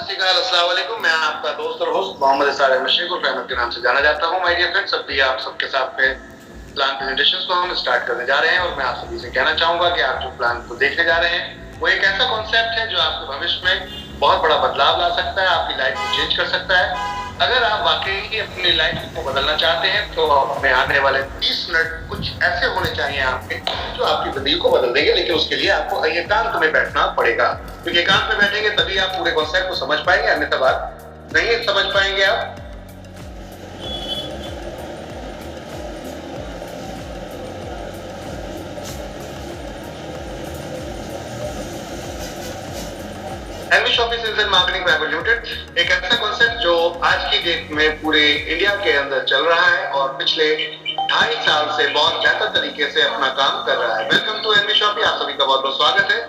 सत श्री अकाल, अस्सलाम वालेकुम। मैं आपका दोस्त और होस्ट मोहम्मद इसार अहमद शेख उर्फ अहमद के नाम से जाना जाता हूँ। माय डियर फ्रेंड्स, अभी आप सबके साथ में प्लान प्रेजेंटेशंस को हम स्टार्ट करने जा रहे हैं और मैं आप सभी से कहना चाहूंगा कि आप जो प्लान को देखने जा रहे हैं वो एक ऐसा कॉन्सेप्ट है जो आपके भविष्य में बहुत बड़ा बदलाव ला सकता है, आपकी लाइफ को चेंज कर सकता है। अगर आप वाकई अपनी लाइफ को बदलना चाहते हैं तो अपने आने वाले 30 मिनट कुछ ऐसे होने चाहिए आपके जो आपकी जिंदगी को बदल देंगे। लेकिन उसके लिए आपको एकांत में बैठना पड़ेगा, क्योंकि एकांत में बैठेंगे तभी आप पूरे कॉन्सेप्ट को समझ पाएंगे, अन्यथा बात नहीं समझ पाएंगे आप। NV shopping sales and marketing private limited एक ऐसा कॉन्सेप्ट जो आज की डेट में पूरे इंडिया के अंदर चल रहा है और पिछले 2.5 साल से बहुत बेहतर तरीके से अपना काम कर रहा है। वेलकम टू एनवी शॉपिंग, आप सभी का बहुत बहुत स्वागत है।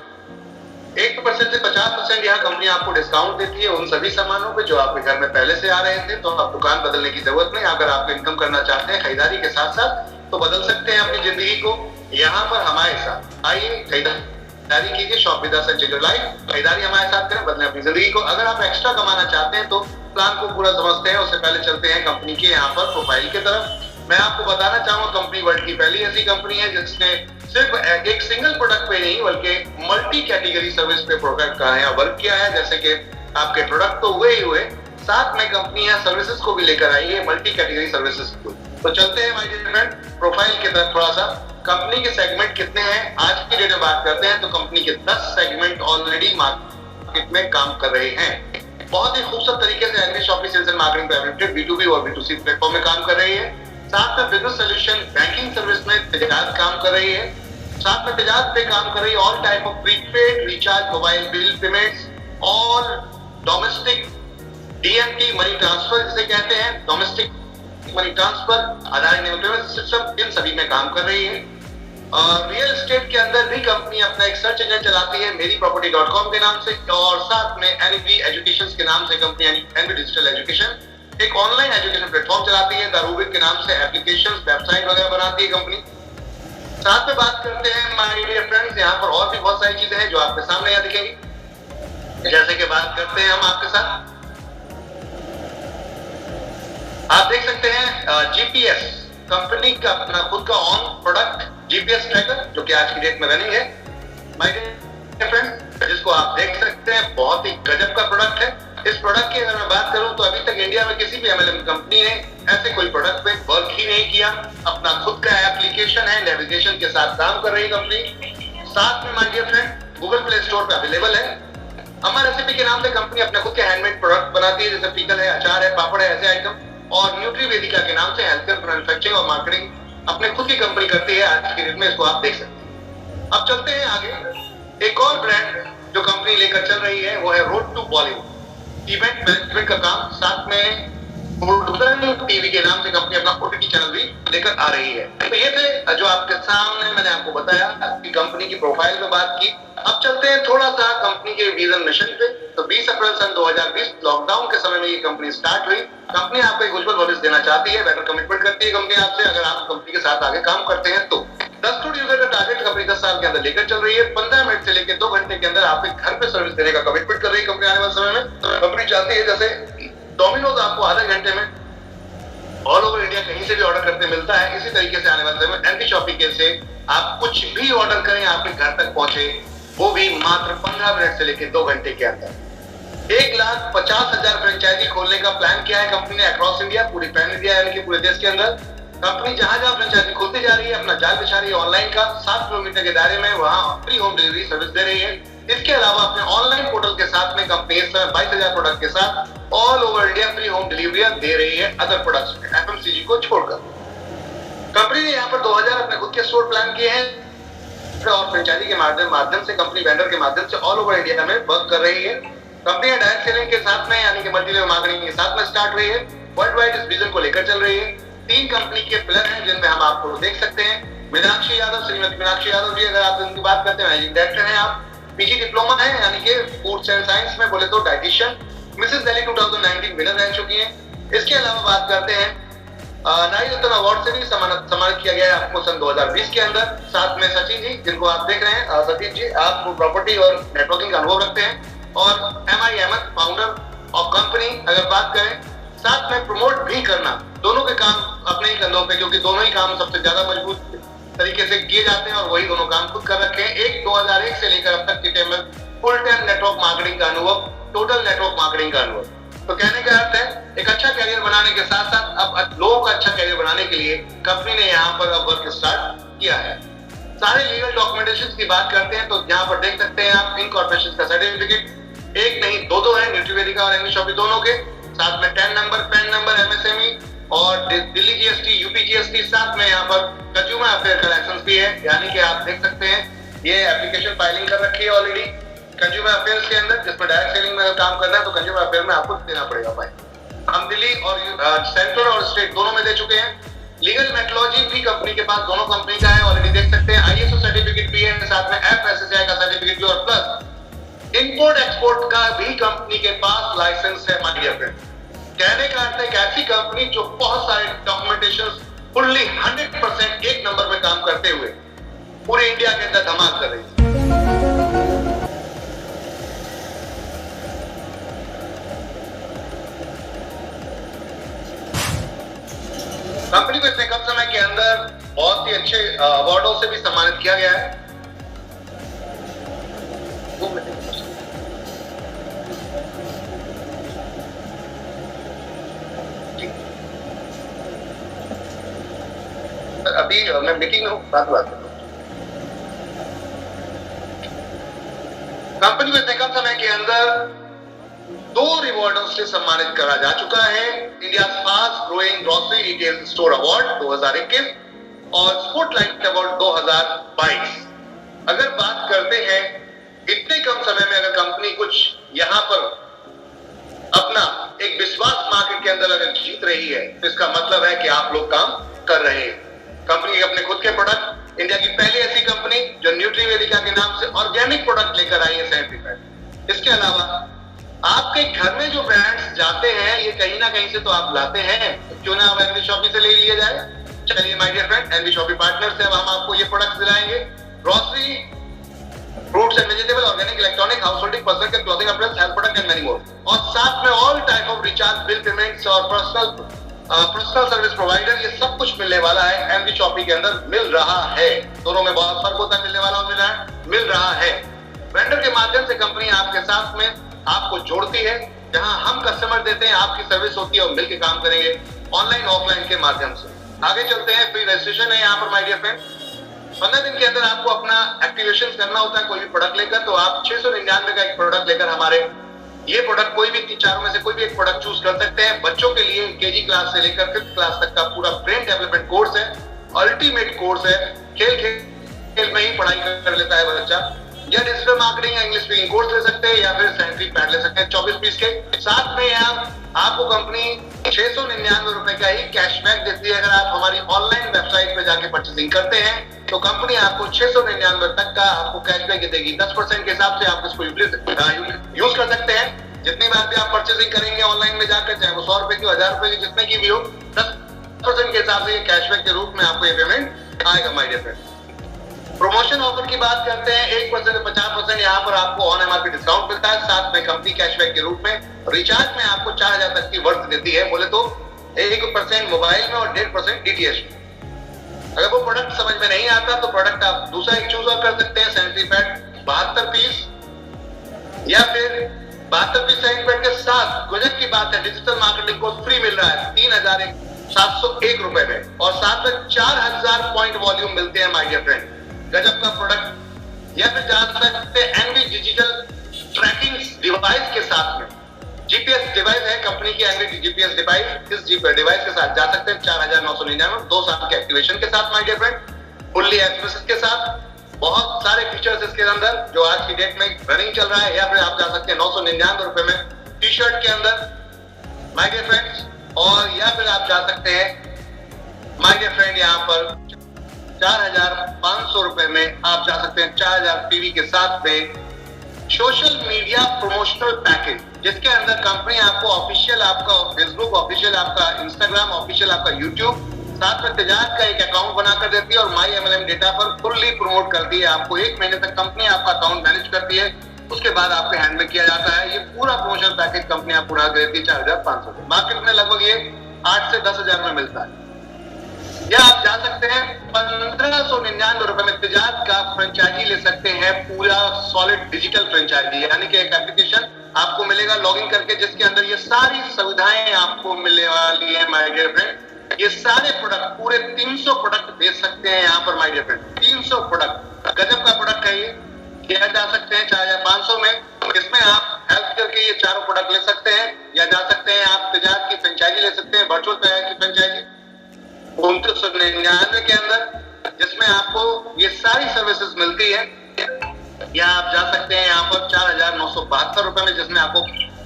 1% से 50% यहाँ कंपनी आपको डिस्काउंट देती है उन सभी सामानों पे जो आपके घर में पहले से आ रहे थे। तो आप दुकान बदलने की जरूरत नहीं। अगर आप इनकम करना चाहते हैं खरीदारी के साथ साथ तो बदल सकते हैं अपनी जिंदगी को यहाँ पर हमारे साथ। आइए खरीदारी कीजिए, shop with us and change your life. खरीदारी हमारे साथ करें, बदलें अपनी जिंदगी को। अगर आप एक्स्ट्रा कमाना चाहते हैं तो प्लान को पूरा समझते हैं। उससे पहले चलते हैं कंपनी के यहाँ पर प्रोफाइल की तरफ। मैं आपको बताना चाहूंगा कंपनी वर्ल्ड की पहली ऐसी कंपनी है जिसने सिर्फ एक सिंगल प्रोडक्ट पे नहीं बल्कि मल्टी कैटेगरी सर्विस पे प्रोडक्ट का यहाँ वर्क किया है। जैसे कि आपके प्रोडक्ट तो हुए ही हुए, साथ में कंपनी यहाँ सर्विसेज को भी लेकर आई है, मल्टी कैटेगरी सर्विसेज को। तो चलते हैं माय डियर फ्रेंड प्रोफाइल की तरफ थोड़ा सा। कंपनी के सेगमेंट कितने हैं आज की डेट में बात करते हैं तो कंपनी के 10 सेगमेंट ऑलरेडी मार्केट में काम कर रहे हैं। बहुत ही खूबसूरत तरीके से NV shopping sales and marketing private limited B2B और B2C प्लेटफॉर्म में काम कर रही है। साथ में बिजनेस सोल्यूशन बैंकिंग सर्विस में तिजारत काम कर रही है। साथ में तिजारत पे काम कर रही है all type of prepaid recharge, mobile bill payments और डोमेस्टिक DMT मनी ट्रांसफर जिसे कहते हैं, डोमेस्टिक मनी ट्रांसफर, आधार इनेबल्ड पेमेंट सिस्टम, इन सभी में काम कर रही है। रियल एस्टेट के अंदर भी कंपनी अपना एक सर्च इंजन चलाती है मेरीप्रॉपर्टी.com के नाम से, और साथ में एनवी एजुकेशन के नाम से कंपनी एनवी डिजिटल एजुकेशन एक ऑनलाइन एजुकेशन प्लेटफॉर्म चलाती है। द रूबिक के नाम से एप्लीकेशंस, वेबसाइट वगैरह बनाती है कंपनी। साथ में बात करते हैं माय डियर फ्रेंड्स, यहाँ पर और भी बहुत सारी चीजें हैं जो आपके सामने यहाँ दिखेंगी। जैसे कि बात करते हैं हम आपके साथ, आप देख सकते हैं जीपीएस कंपनी का अपना खुद का ऑन प्रोडक्ट जीपीएस ट्रैकर जो कि आज की डेट में रनिंग है माय डियर फ्रेंड्स, जिसको आप देख सकते हैं बहुत ही गजब का प्रोडक्ट है। इस प्रोडक्ट की अगर मैं बात करूं तो अभी तक इंडिया में किसी भी MLM कंपनी ने ऐसे कोई प्रोडक्ट पे वर्क ही नहीं किया। अपना खुद का एप्लीकेशन है, नेविगेशन के साथ काम कर रही है कंपनी। साथ में my dear friend Google Play Store पे अवेलेबल है। अमर रेसिपी के नाम से कंपनी अपने खुद के हैंडमेड प्रोडक्ट बनाती है, जैसे पिकल है, अचार है, पापड़ है, ऐसे आइटम। और न्यूट्री वेदिका के नाम से हेल्थकेयर मैन्युफैक्चरिंग और मार्केटिंग अपने खुद की कंपनी करती है आज की डेट में, इसको आप देख सकते हैं। अब चलते हैं आगे। एक और ब्रांड जो कंपनी लेकर चल रही है वो है road to Bollywood event management का काम। साथ में टीवी के नाम से कंपनी अपना OTT चैनल भी लेकर आ रही है। तो ये थे जो आपके सामने मैंने आपको बताया कि कंपनी की प्रोफाइल में बात की। अब चलते हैं थोड़ा सा कंपनी के विजन मिशन पे। तो 20 अप्रैल सन 2020 लॉकडाउन के समय में ये कंपनी स्टार्ट हुई। कंपनी आपको एक उज्जवल भविष्य देना चाहती है, बेटर कमिटमेंट करती है कंपनी आपसे अगर आप कंपनी के साथ आगे काम करते हैं तो। 10 करोड़ यूजर का टारगेट कंपनी 10 साल के अंदर लेकर चल रही है। 15 मिनट से लेकर 2 घंटे के अंदर आपके घर पे सर्विस देने का कमिटमेंट कर रही है कंपनी आने वाले समय में। कंपनी चाहती है जैसे डोमिनोज आपको आधे घंटे में ऑल ओवर इंडिया कहीं से भी ऑर्डर करते मिलता है, इसी तरीके से आने वाले समय एनवी शॉपिंग से आप कुछ भी ऑर्डर करें आपके घर तक पहुंचे, वो भी मात्र 15 मिनट से लेकर 2 घंटे के अंदर। 1,50,000 फ्रेंचाइजी खोलने का प्लान किया है कंपनी ने अक्रॉस इंडिया, पूरी पैन इंडिया यानी कि पूरे देश के अंदर। कंपनी जहां जहां फ्रेंचाइजी खोलती जा रही है अपना जाल बिछा रही है ऑनलाइन का। 7 किलोमीटर के दायरे में वहां फ्री होम डिलीवरी सर्विस दे रही है। इसके अलावा अपने ऑनलाइन पोर्टल के साथ में कंपनी इस समय 22,000 प्रोडक्ट के साथ all over India free home delivery दे रही है अदर प्रोडक्ट्स में, FMCG को छोड़कर। कंपनी ने यहाँ पर 2000 अपने खुद के स्टोर प्लान किए हैं और फ्रेंचाइजी के माध्यम से कंपनी वेंडर के माध्यम से ऑल ओवर इंडिया में वर्क कर रही है। कंपनी डायरेक्ट सेलिंग के साथ में यानी कि मल्टी लेवल मार्केटिंग के साथ में स्टार्ट हुई है। वर्ल्ड वाइड इस विजन को लेकर चल रही है। 3 कंपनी के पिलर हैं जिनमें हम आपको देख सकते हैं। मीनाक्षी यादव, श्रीमती मीनाक्षी यादव जी, अगर आप इनकी बात करते हैं मैनेजिंग डायरेक्टर हैं आप। PG डिप्लोमा है यानी कि फूड एंड साइंस में बोले तो डाइटिशियन। मिसेस दिल्ली 2019 विनर रह चुकी हैं। इसके अलावा बात करते हैं नारी रत्न अवार्ड से भी सम्मानित किया गया है आपको सन 2020 के अंदर। साथ में सचिन जी जिनको आप देख रहे हैं, सचिन जी आप प्रॉपर्टी और नेटवर्किंग का अनुभव रखते हैं, और MI अहमद फाउंडर और कंपनी अगर बात करें साथ में प्रमोट भी करना, दोनों के काम अपने ही कंधों पे, क्योंकि दोनों ही काम सबसे ज्यादा मजबूत तरीके से किए जाते हैं और वही दोनों काम खुद कर रखे हैं। 2001 से लेकर अब तक के टाइम में फुल टाइम नेटवर्क मार्केटिंग का अनुभव, टोटल नेटवर्क मार्केटिंग का अनुभव। तो कहने का अर्थ है एक अच्छा कैरियर बनाने के साथ साथ अब लोगों का अच्छा कैरियर बनाने के लिए कंपनी ने यहाँ पर अब वर्क स्टार्ट किया है। सारे लीगल डॉक्यूमेंटेशन की बात करते हैं तो यहाँ पर देख सकते हैं आप इनकॉर्पोरेशन का सर्टिफिकेट, एक नहीं दो है, न्यूट्रीवेदिका और एमवी शॉपी दोनों के, साथ में 10 नंबर, पैन नंबर, एमएसएमई और दिल्ली जीएसटी, यूपी जीएसटी, साथ में यहाँ पर कंज्यूमर अफेयर का लाइसेंस भी है। यानी कि आप देख सकते हैं ये एप्लीकेशन फाइलिंग कर रखी है ऑलरेडी कंज्यूमर अफेयर्स के अंदर, जिसमें डायरेक्ट सेलिंग में अगर काम करना है तो कंज्यूमर अफेयर में आपको देना पड़ेगा भाई। हम दिल्ली और सेंट्रल और स्टेट दोनों में दे चुके हैं। लीगल मेट्रोलॉजी भी कंपनी के पास दोनों कंपनी का है, ऑलरेडी देख सकते हैं। आईएसओ सर्टिफिकेट भी है, साथ में एफएसएसआई का सर्टिफिकेट भी, और प्लस इंपोर्ट एक्सपोर्ट का भी कंपनी के पास लाइसेंस है माय डियर फ्रेंड। कहने का अर्थ है एक ऐसी कंपनी जो बहुत सारे डॉक्यूमेंटेशन फुल्ली 100% एक नंबर में काम करते हुए पूरे इंडिया के अंदर धमाल कर रही है। कंपनी को इतने कम समय के अंदर बहुत ही अच्छे अवार्डों से भी सम्मानित किया गया है। अभी मैं मीटिंग में हूँ, बात करता हूँ। कंपनी को इतने कम समय के अंदर 2 रिवॉर्डों से सम्मानित करा जा चुका है। India fast growing grocery retail store award 2021 और स्पॉटलाइट अवार्ड 2022। अगर बात करते हैं इतने कम समय में अगर कंपनी कुछ यहाँ पर अपना एक विश्वास मार्केट के अंदर अगर जीत रही है तो इसका मतलब है कि आप लोग काम कर रहे हैं। कंपनी अपने खुद के प्रोडक्ट, इंडिया की पहली ऐसी कंपनी जो न्यूट्रीवेदिका के नाम से ऑर्गेनिक प्रोडक्ट लेकर आई है सर्टिफाइड। इसके अलावा आपके घर में जो ब्रांड्स जाते हैं ये कहीं ना कहीं से तो आप लाते हैं, क्यों ना अब एनवी शॉपी से ले लिया जाए। चलिए my dear friend, NV shoppy partner से अब हम आपको ये प्रोडक्ट्स दिलाएंगे। Grocery, fruits and vegetable, organic, electronic, house holding, personal care, clothing appearance, health product and many more. और साथ में all type of recharge, bill payments और पर्सनल सर्विस प्रोवाइडर, ये सब कुछ मिलने वाला है एनवी शॉपी के अंदर, मिल रहा है। दोनों में बहुत फर्क होता है, मिलने वाला और मिल रहा है। वेंडर के माध्यम से कंपनी आपके साथ में आपको जोड़ती है, जहां हम कस्टमर देते हैं, आपकी सर्विस होती है और मिलकर काम करेंगे ऑनलाइन ऑफलाइन के माध्यम से। आगे चलते हैं, फ्री रजिस्ट्रेशन है यहाँ पर माय डियर फ्रेंड। 15 दिन के अंदर आपको अपना एक्टिवेशन करना होता है कोई भी प्रोडक्ट लेकर, तो आप 699 का एक प्रोडक्ट लेकर हमारे ये प्रोडक्ट कोई भी चारों में से कोई भी एक प्रोडक्ट चूज कर सकते हैं। बच्चों के लिए केजी क्लास से लेकर 5th क्लास तक का पूरा ब्रेन डेवलपमेंट कोर्स है, अल्टीमेट कोर्स है। खेल में ही पढ़ाई कर लेता है बच्चा। या डिजिटल मार्केटिंग या इंग्लिश स्पीकिंग कोर्स ले सकते हैं या फिर सैनिटरी पैड ले सकते हैं 24 पीस के। साथ में यहाँ आपको कंपनी 699 रुपए का ही कैशबैक देती है। अगर आप हमारी ऑनलाइन वेबसाइट पे जाके परचेसिंग करते हैं तो कंपनी आपको 699 तक का आपको कैशबैक देगी। 10% के हिसाब से आप इसको यूज कर सकते हैं। जितनी बार भी आप परचेसिंग करेंगे ऑनलाइन में जाकर, चाहे वो 100 रुपए की, 1000 रुपए की, जितने की भी हो, 10% के हिसाब से ये कैशबैक के रूप में आपको ये पेमेंट आएगा my dear friend. Promotion offer की बात करते हैं, 1% से 50% यहाँ पर आपको ऑन एमआरपी डिस्काउंट मिलता है। साथ में कंपनी कैशबैक के रूप में रिचार्ज में आपको 4000 तक की वर्थ देती है। बोले तो 1% मोबाइल में और 1.5% डीटीएच में। अगर वो प्रोडक्ट समझ में नहीं आता तो प्रोडक्ट आप दूसरा एक चूज और कर सकते हैं। सैनिटरी पैड 72 पीस या फिर 72 पीस सैनिटरी पैड के साथ गजब की बात है, डिजिटल मार्केटिंग को फ्री मिल रहा है 3701 रुपए में, और साथ में 4000 पॉइंट वॉल्यूम मिलते हैं माय डियर फ्रेंड। गजब का प्रोडक्ट। या फिर जा सकते हैं एनवी डिजिटल ट्रैकिंग डिवाइस के साथ में, जीपीएस डिवाइस है कंपनी की एनवी जीपीएस डिवाइस। इस डिवाइस के साथ जा सकते हैं 4999 2 साल के एक्टिवेशन के साथ my dear friend, fully SMS के साथ। बहुत सारे फीचर्स इसके अंदर जो आज की डेट में रनिंग चल रहा है। या फिर आप जा सकते हैं 999 रुपए में टी शर्ट के अंदर माय डियर फ्रेंड्स, और या फिर आप जा सकते हैं माय डियर फ्रेंड यहाँ पर 4500 रुपए में आप जा सकते हैं 4000 पीवी के साथ में सोशल मीडिया प्रमोशनल पैकेज, जिसके अंदर कंपनी आपको ऑफिशियल आपका फेसबुक, ऑफिशियल आपका इंस्टाग्राम, ऑफिशियल आपका यूट्यूब, साथ में तिजारत का एक अकाउंट बनाकर देती है और माई एमएलएम डेटा पर फुल्ली प्रमोट करती है। आपको 1 महीने तक कंपनी आपका अकाउंट मैनेज करती है, उसके बाद आपके हैंड में किया जाता है। ये पूरा प्रमोशनल पैकेज पैकेज कंपनी आपको उड़ा के देती है 4,500 में। मार्केट में लगभग ये 8 से 10,000 में मिलता है। या आप जा सकते हैं 1,599 रुपए में तेजाब का फ्रेंचाइजी ले सकते हैं, पूरा सॉलिड डिजिटल फ्रेंचाइजी, यानी कि एक एप्लीकेशन आपको मिलेगा लॉगिन करके, जिसके अंदर ये सारी सुविधाएं आपको मिलने वाली है माय डियर फ्रेंड। ये सारे प्रोडक्ट, पूरे 300 प्रोडक्ट बेच सकते हैं यहाँ पर माय डियर फ्रेंड। 300 प्रोडक्ट, गजब का प्रोडक्ट है ये। किया जा सकते हैं 4,500 में। इसमें आप हेल्प करके ये चारों प्रोडक्ट ले सकते हैं, या जा सकते हैं आप तेजाब की फ्रेंचाइजी ले सकते हैं, वर्चुअल तेजाब की फ्रेंचाइजी 2999 के अंदर, जिसमें आपको ये सारी सर्विसेज मिलती है। या आप जा सकते हैं यहाँ पर 4,972 रुपए में, जिसमें आपको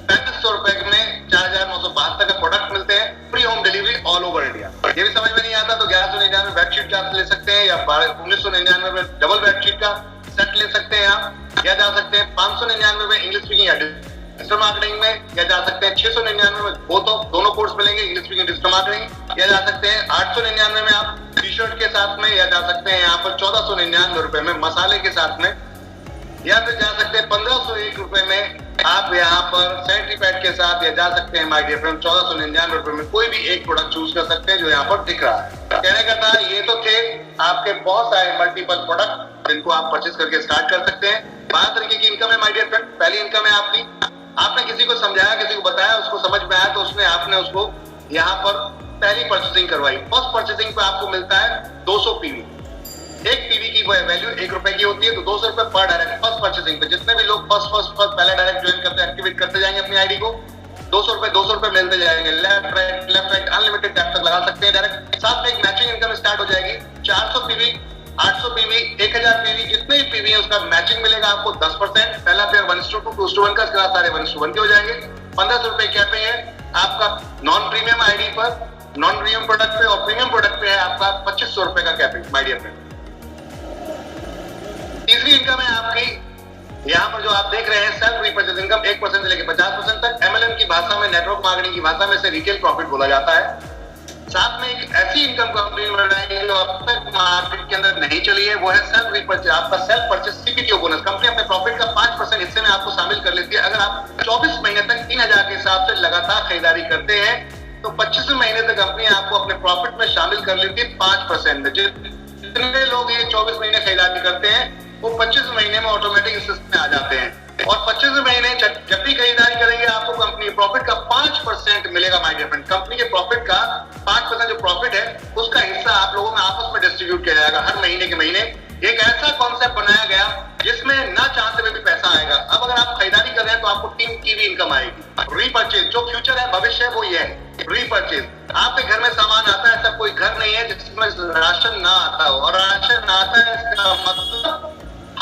3,500 रुपए में 4,972 का प्रोडक्ट मिलते हैं, free home delivery all over India. ये भी समझ में नहीं आता तो 1199 में बेडशीट का ले सकते हैं, या 1999 में डबल बेडशीट का सेट ले सकते हैं आप। या जा सकते हैं 599 में इंग्लिश स्पीकिंग या डिजिटल मार्केटिंग में, या जा सकते हैं 699 में दोनों कोर्स मिलेंगे, इंग्लिश स्पीकिंग डिजिटल मार्केटिंग। या जा सकते हैं 899 में आप टी शर्ट के साथ में, या जा सकते हैं यहाँ पर 1,499 रुपए में मसाले के साथ में, या फिर जा सकते हैं 1,501 रुपए में आप यहाँ पर सैनिटरी पैड के साथ, या जा सकते हैं माय डियर फ्रेंड 1,499 रुपए में कोई भी एक प्रोडक्ट चूज कर सकते हैं जो यहाँ पर दिख रहा है। कहने का था ये तो थे आपके बहुत सारे मल्टीपल प्रोडक्ट जिनको आप परचेज करके स्टार्ट कर सकते हैं। 12 तरीके की इनकम है माय डियर फ्रेंड। पहली इनकम है आपकी, आपने किसी को समझाया, किसी को बताया, उसको समझ में आया तो उसने आपने उसको यहाँ पर पहली परचेसिंग करवाई। फर्स्ट परचेसिंग पे आपको मिलता है 200 पीवी। एक पीवी की वैल्यू 1 रुपए की होती है, तो 200 रुपए पर डायरेक्ट फर्स्ट परचेसिंग पे। जितने भी लोग फर्स्ट पहले डायरेक्ट ज्वाइन करते हैं, एक्टिवेट करते जाएंगे अपनी आईडी को, 200 रुपए मिलते जाएंगे। लेफ्ट राइट अनलिमिटेड टैप तक लगा सकते हैं डायरेक्ट। साथ में एक मैचिंग इनकम स्टार्ट हो जाएगी। 400 पीवी, 800 पीवी, 1,000 पीवी, जितने भी पीवी है उसका मैचिंग मिलेगा आपको 10%। पहला पेयर 1:2, 2:1 का, सारे 1:1 के हो जाएंगे। 1,500 रुपए कैपिंग है आपका नॉन प्रीमियम आईडी पर, नॉन प्रीमियम प्रोडक्ट पे, और प्रीमियम प्रोडक्ट पे है आपका 2,500 रुपए का कैपिंग माय डियर फ्रेंड। तीसरी इनकम है आपकी यहाँ पर जो आप देख रहे हैं सेल्फ रीपर्चेज इनकम, 1% से लेकर 50% तक। MLM की भाषा में, नेटवर्क मार्केटिंग की भाषा में से रिटेल प्रॉफिट बोला जाता है। साथ में एक ऐसी इनकम कंपनी बनाई जो अब तक मार्केट के अंदर नहीं चली है, वो है सेल्फ रीपर्चेज। आपका self purchase CPTO bonus. Company अपने प्रॉफिट का 5% हिस्से में आपको शामिल कर लेती है। अगर आप 24 महीने तक 3,000 के हिसाब से लगातार खरीदारी करते हैं तो 25वें महीने तक कंपनी आपको अपने प्रॉफिट में शामिल कर लेती है 5% में। जितने लोग ये 24 महीने खरीदारी करते हैं वो 25 महीने में ऑटोमेटिक सिस्टम में आ जाते हैं, और 25 महीने जब भी खरीदारी करेंगे आपको कंपनी प्रॉफिट का 5% मिलेगा माय डियर फ्रेंड। कंपनी के प्रॉफिट का 5% जो प्रॉफिट है उसका हिस्सा आप लोगों में आपस में डिस्ट्रीब्यूट किया जाएगा हर महीने के महीने। एक ऐसा कॉन्सेप्ट बनाया गया जिसमें ना चाहते हुए भी पैसा आएगा। अब अगर आप खरीदारी कर रहे हैं तो आपको 3 की भी इनकम आएगी। रीपरचेज, जो फ्यूचर है, भविष्य है, वो ये है रीपरचेज। आपके घर में सामान आता है, ऐसा कोई घर नहीं है जिसमें राशन ना आता हो, और राशन आता है इसका मतलब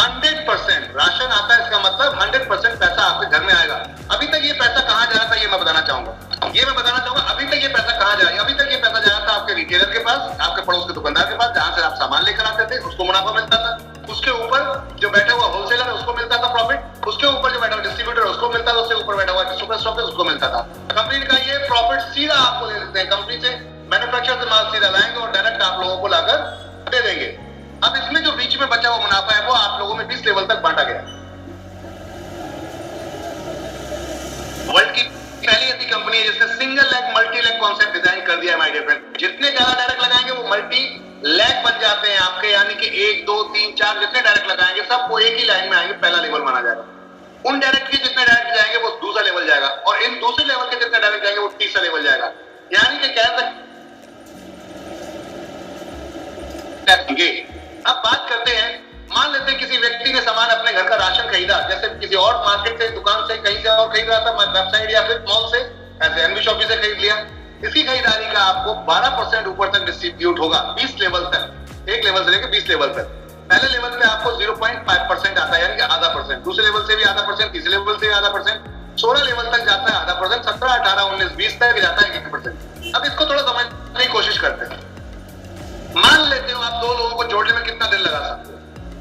100% राशन आता है, इसका मतलब 100% पैसा आपके घर में आएगा। अभी तक ये पैसा कहाँ जा रहा था ये मैं बताना चाहूंगा। अभी तक ये पैसा कहाँ जा रहा है? अभी तक ये पैसा जा रहा था आपके रिटेलर के पास, आपके पड़ोस के दुकानदार के पास, जहां से आप सामान लेकर आते थे, उसको मुनाफा मिलता था। उसके ऊपर जो बैठा हुआ होलसेलर है उसको मिलता था प्रॉफिट, उसके ऊपर जो बैठा हुआ डिस्ट्रीब्यूटर उसको मिलता था, उसके ऊपर बैठा हुआ सुपर स्टॉक उसको मिलता था। कंपनी का ये प्रॉफिट सीधा आपको दे देते हैं। कंपनी से मैन्युफैक्चर से माल सीधा लाएंगे और डायरेक्ट आप लोगों को लाकर दे देंगे। अब इसमें जो बीच में बचा हुआ मुनाफा है वो आप लोगों में 20 लेवल तक बांटा गया। वर्ल्ड की पहली ऐसी कंपनी है जिसने single leg multi leg concept design कर दिया है माय डियर फ्रेंड। जितने ज्यादा डायरेक्ट लगाएंगे वो मल्टी लेग बन जाते हैं आपके, यानी कि 1 2 3 4 जितने डायरेक्ट लगाएंगे सबको एक ही लाइन में आएंगे, पहला लेवल माना जाएगा। उन डायरेक्ट के जितने डायरेक्ट जाएंगे वो दूसरा लेवल जाएगा, और इन दूसरे लेवल के जितने डायरेक्ट जाएंगे वो तीसरा लेवल जाएगा। यानी कि कह सकते अब बात करते हैं, मान लेते हैं किसी व्यक्ति ने सामान अपने घर का राशन खरीदा, जैसे किसी और मार्केट से, दुकान से, कहीं से और खरीद रहा था, वेबसाइट या फिर मॉल से, ऐसे एमबी शॉपी से खरीद लिया। इसकी खरीदारी का आपको 12% ऊपर तक डिस्ट्रीब्यूट होगा 20 लेवल तक, एक लेवल से लेकर 20 लेवल तक। पहले लेवल पे आपको 0.5% आता है, यानी कि आधा परसेंट, दूसरे लेवल से भी आधा परसेंट, तीसरे लेवल से भी आधा परसेंट, 16 लेवल तक जाता है आधा परसेंट, 17 18 19 20 तक जाता है 1%। अब इसको थोड़ा समझने की कोशिश करते हैं। मान लेते हो आप दो लोगों को जोड़ने में कितना दिन लगा सकते हो,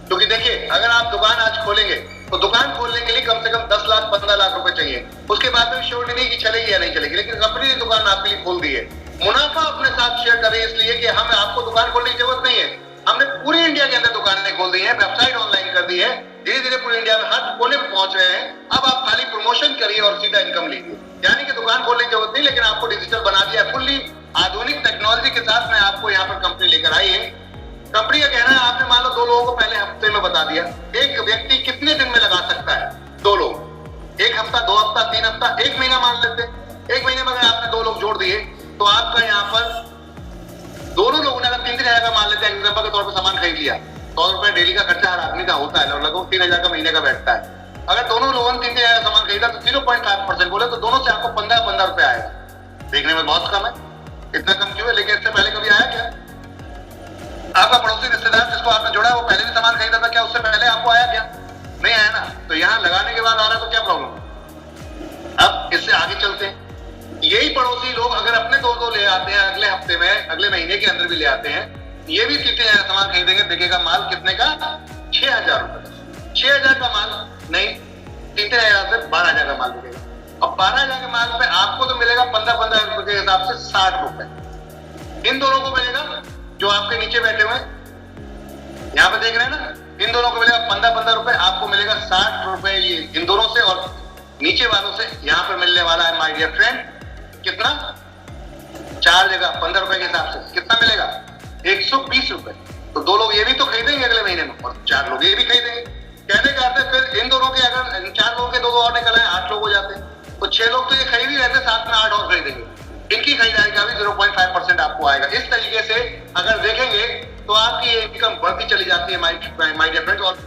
क्योंकि देखिए अगर आप दुकान आज खोलेंगे तो दुकान खोलने के लिए कम से कम 10 लाख 15 लाख रुपए चाहिए। उसके बाद में श्योरिटी नहीं कि चलेगी या नहीं चलेगी, लेकिन कंपनी ने दुकान आपके लिए खोल दी है। मुनाफा अपने साथ शेयर करें इसलिए कि हमें आपको दुकान खोलने की जरूरत नहीं है, हमने पूरी इंडिया के अंदर दुकानें खोल दी है, वेबसाइट ऑनलाइन कर दी है, धीरे धीरे पूरी इंडिया में हर कोने में पहुंच रहे हैं। अब आप खाली प्रमोशन करिए और सीधा इनकम लीजिए। यानी कि दुकान खोलने की जरूरत नहीं, लेकिन आपको डिजिटल बना दिया, फुल्ली आधुनिक टेक्नोलॉजी के साथ में आपको यहाँ पर कंपनी लेकर आई है। कंपनी का कहना है आपने मान लो 2 लोगों को पहले हफ्ते में बता दिया, एक व्यक्ति कितने दिन में लगा सकता है? 2 लोग, 1 हफ्ता, 2 हफ्ता, 3 हफ्ता, 1 महीना मान लेते हैं। 1 महीने में अगर आपने 2 लोग जोड़ दिए तो आपका यहाँ पर दोनों लोगों ने अगर 3-3 हजार का मान लेते हैं एग्जाम्पल के तौर पर सामान खरीद लिया, 100 रुपए डेली का खर्चा हर आदमी का होता है, लगभग 3,000 का महीने का बैठता है। अगर दोनों लोगों ने 3-3 हजार सामान खरीदा तो 0.5% बोले तो दोनों से आपको 15-15 रुपए आएगा। देखने में बहुत कम है, इतना कम क्यों है? लेकिन इससे पहले कभी आया क्या? आपका पड़ोसी रिश्तेदार जिसको आपने जोड़ा वो पहले भी सामान खरीदा था, क्या उससे पहले आपको आया? क्या नहीं आया ना। तो यहाँ लगाने के बाद आ रहा है तो क्या प्रॉब्लम है? अब इससे आगे चलते हैं। यही पड़ोसी लोग अगर अपने 2 ले आते हैं अगले हफ्ते में, अगले महीने के अंदर भी ले आते हैं, ये भी 3-3 हजार सामान खरीदेंगे, बिकेगा माल कितने का? 6,000 रुपए। 6,000 का माल नहीं, 3-3 हजार से 12,000 का माल बिकेगा। अब 12,000 के माल पे आपको तो मिलेगा 15-15 रुपए के हिसाब से 60 रुपए। इन दोनों को मिलेगा जो आपके नीचे बैठे हुए यहाँ पे देख रहे हैं ना, इन दोनों को मिलेगा 15-15 रुपए, आपको मिलेगा 60 रुपए ये इन दोनों से, और नीचे वालों से यहाँ पर मिलने वाला है माय डियर फ्रेंड कितना? 4 जगह 15 रुपए के हिसाब से कितना मिलेगा? 120 रुपए। तो 2 लोग ये भी तो खरीदेंगे अगले महीने में और 4 लोग ये भी खरीदेंगे। कहने का अर्थ है फिर इन दोनों के अगर 4 लोगों के 2 और निकल आए 8 लोग हो जाते हैं, तो 6 लोग तो ये खरीद ही रहते, साथ में 8 और खरीदेंगे। इनकी खरीदारी का भी 0.5% आपको आएगा। इस तरीके से अगर देखेंगे तो आपकी ये इनकम बढ़ती चली जाती है माय डियर फ्रेंड, और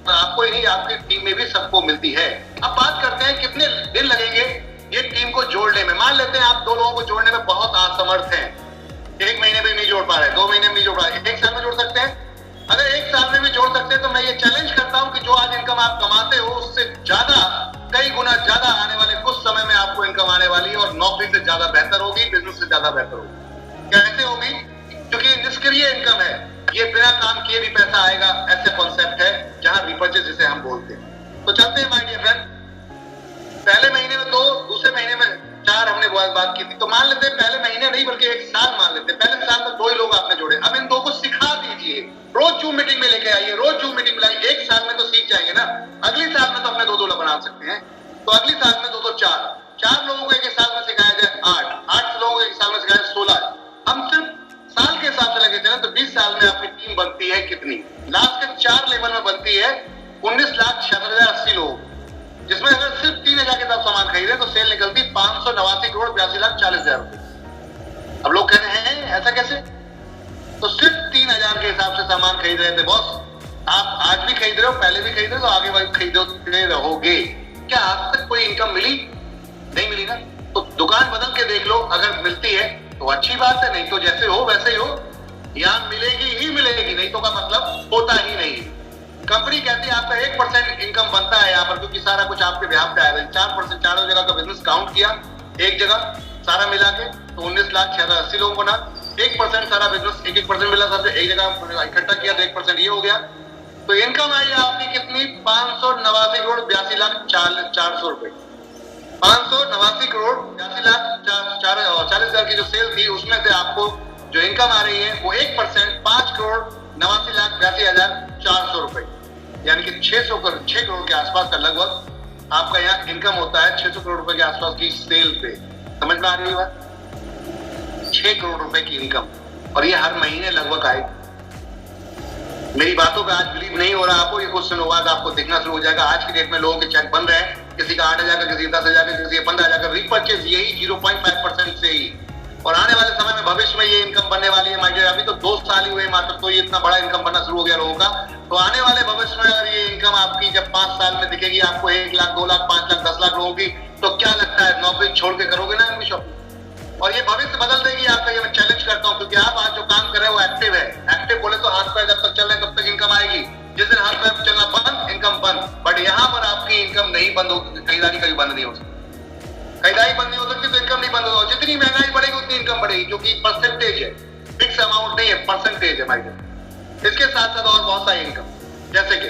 आपको ही नहीं आपकी टीम में भी सबको मिलती है। अब बात करते हैं कितने दिन लगेंगे ये टीम को जोड़ने में। मान लेते हैं आप 2 लोगों को जोड़ने में बहुत असमर्थ हैं, 1 महीने में नहीं जोड़ पा रहे, 2 महीने में नहीं जोड़ पा रहे, 1 साल में जोड़ सकते हैं? अगर 1 साल में भी जोड़ सकते हैं तो मैं ये चैलेंज करता हूं कि जो आज इनकम आप कमाते हो उससे ज्यादा, कई गुना ज्यादा आने वाले कुछ समय में आपको इनकम आने वाली है, और नौकरी से ज्यादा बेहतर होगी, बिजनेस से ज्यादा बेहतर होगी। कैसे होगी? क्योंकि निष्क्रिय इनकम है, ये बिना काम किए भी पैसा आएगा, ऐसे कॉन्सेप्ट है जहां रिपर्चेज जिसे हम बोलते हैं। तो चलते हैं माय डियर फ्रेंड, पहले महीने में 2, दूसरे महीने में 4 हमने बात की थी, तो मान लेते हैं पहले महीने नहीं बल्कि 1 साल मान लेते हैं। पहले साल में 2 ही लोग आपने जोड़े, अब इन 2 को सिखा दीजिए, रोज जूम मीटिंग में लेके आइए, रोज जूम मीटिंग में लाइए। 1 साल में तो सीख जाएंगे ना, अगली साल में तो अपने 2-2 बना सकते हैं। तो अगली साल में 2-2 4 लोगों को 1 साल में सिखाया जाए 8 लोगों को 1 साल में सिखाया 16। हम सिर्फ साल के हिसाब से लगे चले तो 20 साल में आपकी टीम बनती है कितनी? लास्ट के 4 लेवल में बनती है 19,76,080 लोग, जिसमें अगर सिर्फ 3,000 के साथ सामान खरीदे तो सेल निकलती 589,82,40,000 रुपए। अब लोग कह रहे हैं ऐसा कैसे? तो सिर्फ 3,000 के हिसाब से सामान खरीद रहे थे बॉस। आप आज भी खरीद रहे हो, पहले भी खरीद रहे हो, तो आगे भी खरीदते रहोगे। क्या आज तक कोई इनकम मिली? नहीं मिली ना। तो दुकान बदल के देख लो, अगर मिलती है तो अच्छी बात है, नहीं तो जैसे हो वैसे ही हो। यहाँ मिलेगी ही मिलेगी, नहीं तो का मतलब होता ही नहीं। कंपनी कहती है आपका 1% इनकम बनता है यहाँ पर, क्योंकि सारा कुछ आपके ब्याह पे आएगा। 4% 4 जगह का बिजनेस काउंट किया, एक जगह सारा मिला के तो 19,80,000 लोगों को ना 1% सारा बिजनेस 1% मिला, सबसे एक जगह इकट्ठा किया तो 1% ये हो गया। तो इनकम आई आपकी कितनी? 589,82,40,000 रुपए। 589,82,40,000 की जो सेल थी उसमें से आपको जो इनकम आ रही है वो 1% 5,89,82,400 रुपए, यानी कि 6 करोड़ के आसपास का लगभग आपका यहाँ इनकम होता है। 600 करोड़ रुपए के आसपास की सेल पे, समझ में आ रही है बात? 6 करोड़ रुपए की इनकम, और ये हर महीने लगभग आएगी। मेरी बातों का आज बिलीव नहीं हो रहा आपको, ये कुछ दिनों बाद आपको दिखना शुरू हो जाएगा। आज की डेट में लोगों के चेक बन रहे हैं, किसी का 8,000 का, किसी 10,000 का, किसी 15,000 का रिपर्चेज, यही 0.5% से ही। और आने वाले समय में भविष्य में ये इनकम बनने वाली है माय डियर। अभी तो 2 साल ही हुए मात्र, तो ये इतना बड़ा इनकम बनना शुरू हो गया लोगों का। तो आने वाले भविष्य में अगर ये इनकम आपकी जब 5 साल में दिखेगी आपको 1 लाख, 2 लाख, 5 लाख, 10 लाख लोगों की, तो क्या लगता है नौकरी छोड़ के करोगे ना इनकी शॉपिंग? और ये भविष्य बदल देगी आपका, ये मैं चैलेंज करता हूँ, क्योंकि आप आज जो काम कर रहे हो वो एक्टिव है। एक्टिव बोले तो हाथ पैर जब तक चल रहे तब तक इनकम आएगी, जिस दिन हाथ पैर चलना बंद इनकम बंद। बट यहाँ पर आपकी इनकम नहीं बंद होगी, खरीदारी कभी बंद नहीं हो सकती। खरीदारी बंद नहीं हो सकती तो इनकम नहीं बंद होगा। जितनी महंगाई बढ़ेगी उतनी इनकम बढ़ेगी, क्योंकि परसेंटेज है, फिक्स अमाउंट नहीं है, परसेंटेज है भाई। इसके साथ साथ और बहुत सारी इनकम, जैसे कि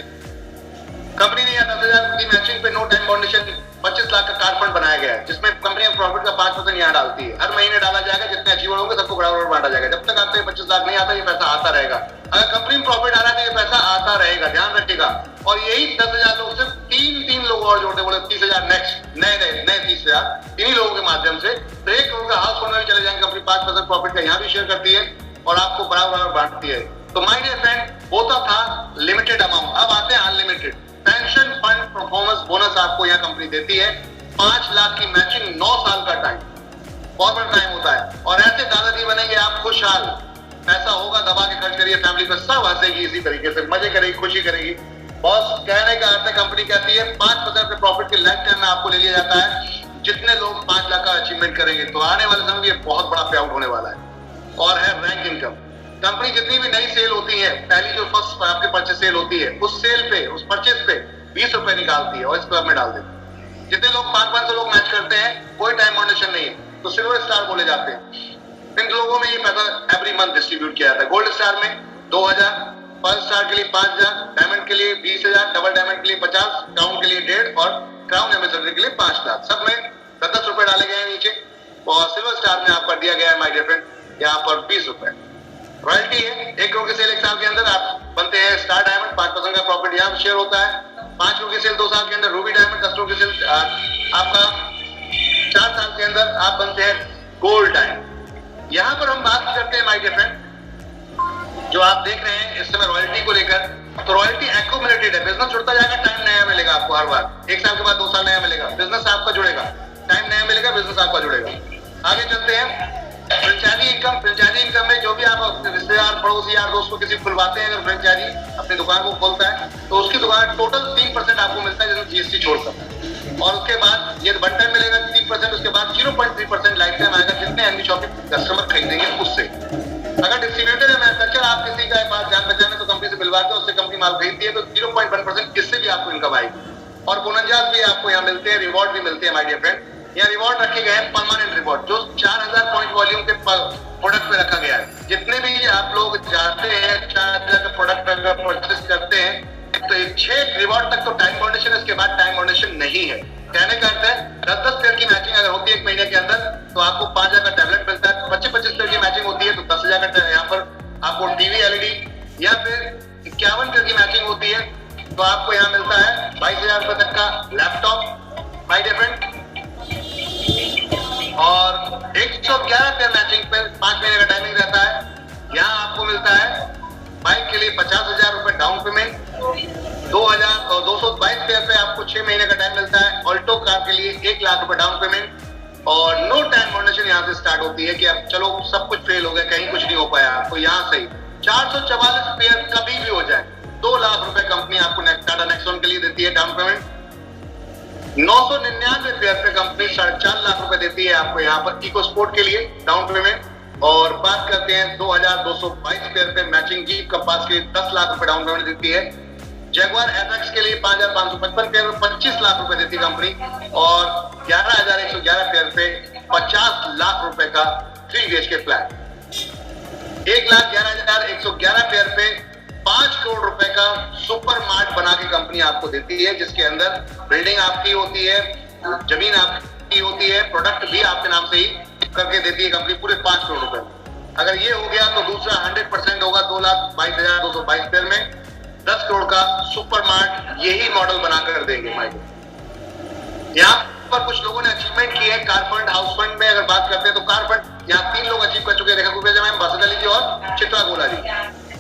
कंपनी ने 10,000 की मैचिंग पे नो टाइम फाउंडेशन 25 लाख का कार फंड बनाया गया है, जिसमें कंपनी प्रॉफिट का 5% यहाँ डालती है। हर महीने डाला जाएगा, जितने अचीवर होंगे सबको बराबर बांटा जाएगा। जब तक आपको 25 लाख नहीं आता ये पैसा आता रहेगा। अगर कंपनी में प्रॉफिट आ रहा है तो ये पैसा आता रहेगा, ध्यान रखिएगा। और यही 10,000 लोग सिर्फ 3 3 लोग और जोड़ते, बोले 30,000 नेक्स्ट, नए 30,000 इन्हीं लोगों के माध्यम से। तो 1 करोड़ का हाउस होल्ड में चले जाएंगे, कंपनी 5% प्रॉफिट का यहाँ भी शेयर करती है और आपको बराबर बांटती है। तो माय डियर फ्रेंड, होता था लिमिटेड अमाउंट, अब आते हैं unlimited. Pension fund performance bonus आपको यहाँ कंपनी देती है, 5 लाख की मैचिंग, 9 साल का टाइम, बहुत बड़ा टाइम होता है। और ऐसे दादाजी बनेंगे आप खुशहाल, पैसा होगा दबा के खर्च करिए, फैमिली पर सब हंसेगी, इसी तरीके से मजे करेगी, खुशी करेगी। बॉस कहने का अर्थ है, कंपनी कहती है 5% के प्रॉफिट के लाइफ टाइम में आपको ले लिया जाता है, जितने लोग 5 लाख का अचीवमेंट करेंगे। तो आने वाले समय में ये बहुत बड़ा पे आउट होने वाला है। और है रैंक इनकम। कंपनी जितनी भी नई सेल होती है, पहली जो फर्स्ट आपके परचेस सेल होती है, उस सेल पे, उस परचेस पे 20 रुपए निकालती है और इस क्लब में डाल देती है। जितने लोग 500 लोग मैच करते हैं, कोई टाइम फाउंडेशन नहीं है, तो सिल्वर स्टार बोले जाते हैं। इन लोगों में ये पैसा एवरी मंथ डिस्ट्रीब्यूट किया जाता है। गोल्ड स्टार में 2,000, पर्ल स्टार के लिए 5,000, डायमंड के लिए 20,000, डबल डायमंड के लिए 50, क्राउन के लिए 1.5 और क्राउन एम्बेसडर के लिए 5 लाख। सब में 10-10 रुपए डाले गए हैं नीचे। और सिल्वर स्टार में आपका दिया गया है माय डियर फ्रेंड, यहाँ पर 20 रुपए रॉयल्टी है। 1 करोड़ की सेल 1 साल के अंदर आप बनते हैं स्टार डायमंड, 5% का प्रॉफिट यहाँ शेयर होता है। 5 करोड़ की सेल 2 साल के अंदर रूबी डायमंड, 10 करोड़ की सेल आपका 4 साल के अंदर आप बनते हैं गोल्ड डायमंड। यहाँ पर हम बात करते हैं माय डियर फ्रेंड, जो आप देख रहे हैं इस समय रॉयल्टी को लेकर, तो रॉयल्टी एक्यूमुलेटेड है, बिजनेस जुड़ता जाएगा, टाइम नया मिलेगा आपको हर बार। 1 साल के बाद 2 साल नया मिलेगा, बिजनेस आपका जुड़ेगा, टाइम नया मिलेगा, बिजनेस आपका जुड़ेगा। आगे चलते हैं फ्रेंचाइजी इनकम। फ्रेंचाइजी इनकम में जो भी आप अपने रिश्तेदार, पड़ोसी, यार दोस्त को किसी खुलवाते हैं, अगर फ्रेंचाइजी अपनी दुकान को खोलता है, तो उसकी दुकान टोटल 3% आपको मिलता है, जैसे जीएसटी छोड़कर। और उसके बाद ये वन टाइम मिलेगा 3%, उसके बाद 0.3% लाइफ टाइम आएगा, जितने एनबी शॉपिंग कस्टमर खरीदेंगे उससे। अगर डिस्ट्रीब्यूटर है मैन्युफैक्चर आप किसी का पास जान पहचान है, तो कंपनी से मिलवाते हैं, उससे कंपनी माल खरीदती है, तो 0.1% इससे भी आपको इनकम आएगी। और बोनस भी आपको यहाँ मिलते हैं, रिवॉर्ड भी मिलते हैं माय डियर फ्रेंड। यहाँ रिवॉर्ड रखे गए हैं, परमानेंट रिवॉर्ड, जो 4000 पॉइंट वॉल्यूम के प्रोडक्ट पे रखा गया है। जितने भी आप लोग जाते हैं 4000 का प्रोडक्ट अगर परचेस करते हैं, तो 6 रिवॉर्ड तक तो टाइम फाउंडेशन है, इसके बाद टाइम फाउंडेशन नहीं है। कहने का अर्थ है 10-10 पेयर की मैचिंग अगर होती है 1 महीने के अंदर, तो आपको 5,000 का टैबलेट मिलता है। 25-25 पेयर की मैचिंग होती है तो 10,000 का यहाँ पर आपको टीवी एलईडी, या फिर 51 पेयर की मैचिंग होती है तो आपको यहाँ मिलता है 22,000 रुपए तक का लैपटॉप माय डियर फ्रेंड। और 111 पेयर मैचिंग पे 5 महीने का टाइमिंग रहता है। यहाँ आपको मिलता है बाइक के लिए 50,000 रुपए डाउन पेमेंट, 222 पेयर पे आपको 6 महीने का टाइम मिलता है। ऑल्टो कार के लिए 1 लाख रुपए डाउन पेमेंट और नो टाइम फाउंडेशन यहाँ से स्टार्ट होती है कि अब चलो सब कुछ फेल हो गया, कहीं कुछ नहीं हो पाया, तो यहाँ से 444 पेयर कभी भी हो जाए 2 लाख रुपए कंपनी आपको टाटा नेक्सॉन के लिए देती है डाउन पेमेंट। 999 पेयर पे कंपनी 4.5 लाख रुपए देती है आपको यहाँ पर इको स्पोर्ट के लिए डाउन पेमेंट। और बात करते हैं 2222 पेयर पे मैचिंग जीप कंपास के 10 लाख रुपए डाउन पेमेंट देती है। जगुआर एफएक्स के लिए 5,555 पेयर पे 25 लाख रुपए देती कंपनी। और 11,111 पेयर पे 50 लाख रुपए का 3 BHK फ्लैट। 1,11,111 पेयर पे 5 करोड़ रुपए का सुपर मार्ट बना के कंपनी आपको देती है, जिसके अंदर बिल्डिंग आपकी होती है, जमीन आपकी होती है, प्रोडक्ट भी आपके नाम से ही करके देती है कंपनी पूरे 5 करोड़ रुपए। अगर ये हो गया तो दूसरा 100% होगा 2,22,222 पेयर में 10 करोड़ का सुपर मार्ट यही मॉडल बनाकर देंगे माइक। यहाँ पर कुछ लोगों ने अचीवमेंट की है कार फंड, हाउस फंड में अगर बात करते हैं तो कार फंड यहाँ 3 लोग अचीव कर चुके हैं, रेखा कुकरेजा मैम, बासुदा जी और चित्रा गोला जी।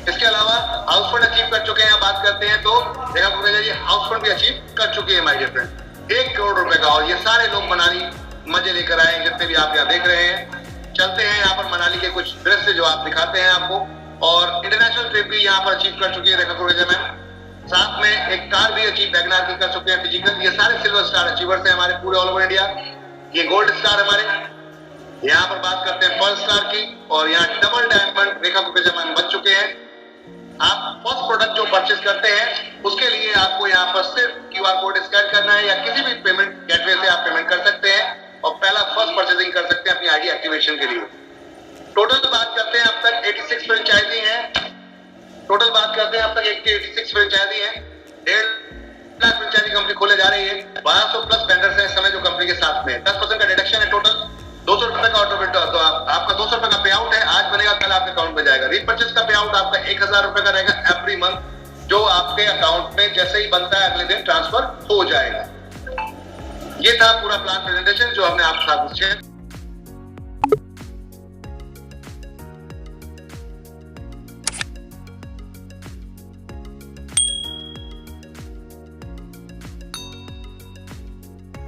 इसके अलावा हाउस फंड अचीव कर चुके हैं, बात करते हैं तो रेखा कुकरेजा जी हाउस फंड भी अचीव कर चुके हैं माय डियर फ्रेंड 1 करोड़ रुपए का। और ये सारे लोग मनाली मजे लेकर आए, जितने भी आप यहाँ देख रहे हैं। चलते हैं यहाँ पर मनाली के कुछ दृश्य जो आप दिखाते हैं आपको। और इंटरनेशनल ट्रिप भी यहाँ पर अचीव कर चुकी है रेखा कुकरेजा मैम, साथ में एक कार भी अचीव वैगनार की कर चुके हैं फिजिकल। ये सारे सिल्वर स्टार अचीवर्स हैं हमारे पूरे ऑल ओवर इंडिया। ये गोल्ड स्टार हमारे। यहाँ पर बात करते हैं पर्ल स्टार की, और यहाँ डबल डायमंड रेखा कुकरेजा मैम बन चुके हैं। आप फर्स्ट प्रोडक्ट जो परचेस करते हैं उसके लिए आपको यहाँ पर सिर्फ QR कोड स्कैन करना है, या किसी भी पेमेंट गेटवे से आप पेमेंट कर सकते हैं और पहला फर्स्ट परचेसिंग कर सकते हैं अपनी आईडी एक्टिवेशन के लिए। टोटल बात करते हैं अब तक 86 फ्रेंचाइजी हैं। टोटल बात करते हैं अब तक 86 फ्रेंचाइजी हैं। 1.5 लाख फ्रेंचाइजी कंपनी खोले जा रही है। 1200 प्लस वेंडर्स हैं इस समय जो कंपनी के साथ में। 10% का डिडक्शन है टोटल। 200 रुपए का ऑटो तो आपका 200 रुपए का पे आउट है, आज बनेगा कल आपके अकाउंट में जाएगा। रीपर्चेस का पे आउट आपका 1000 रुपए का रहेगा एवरी मंथ, जो आपके अकाउंट में जैसे ही बनता है अगले दिन ट्रांसफर हो जाएगा। ये था पूरा प्लान प्रेजेंटेशन जो हमने आपके साथ शेयर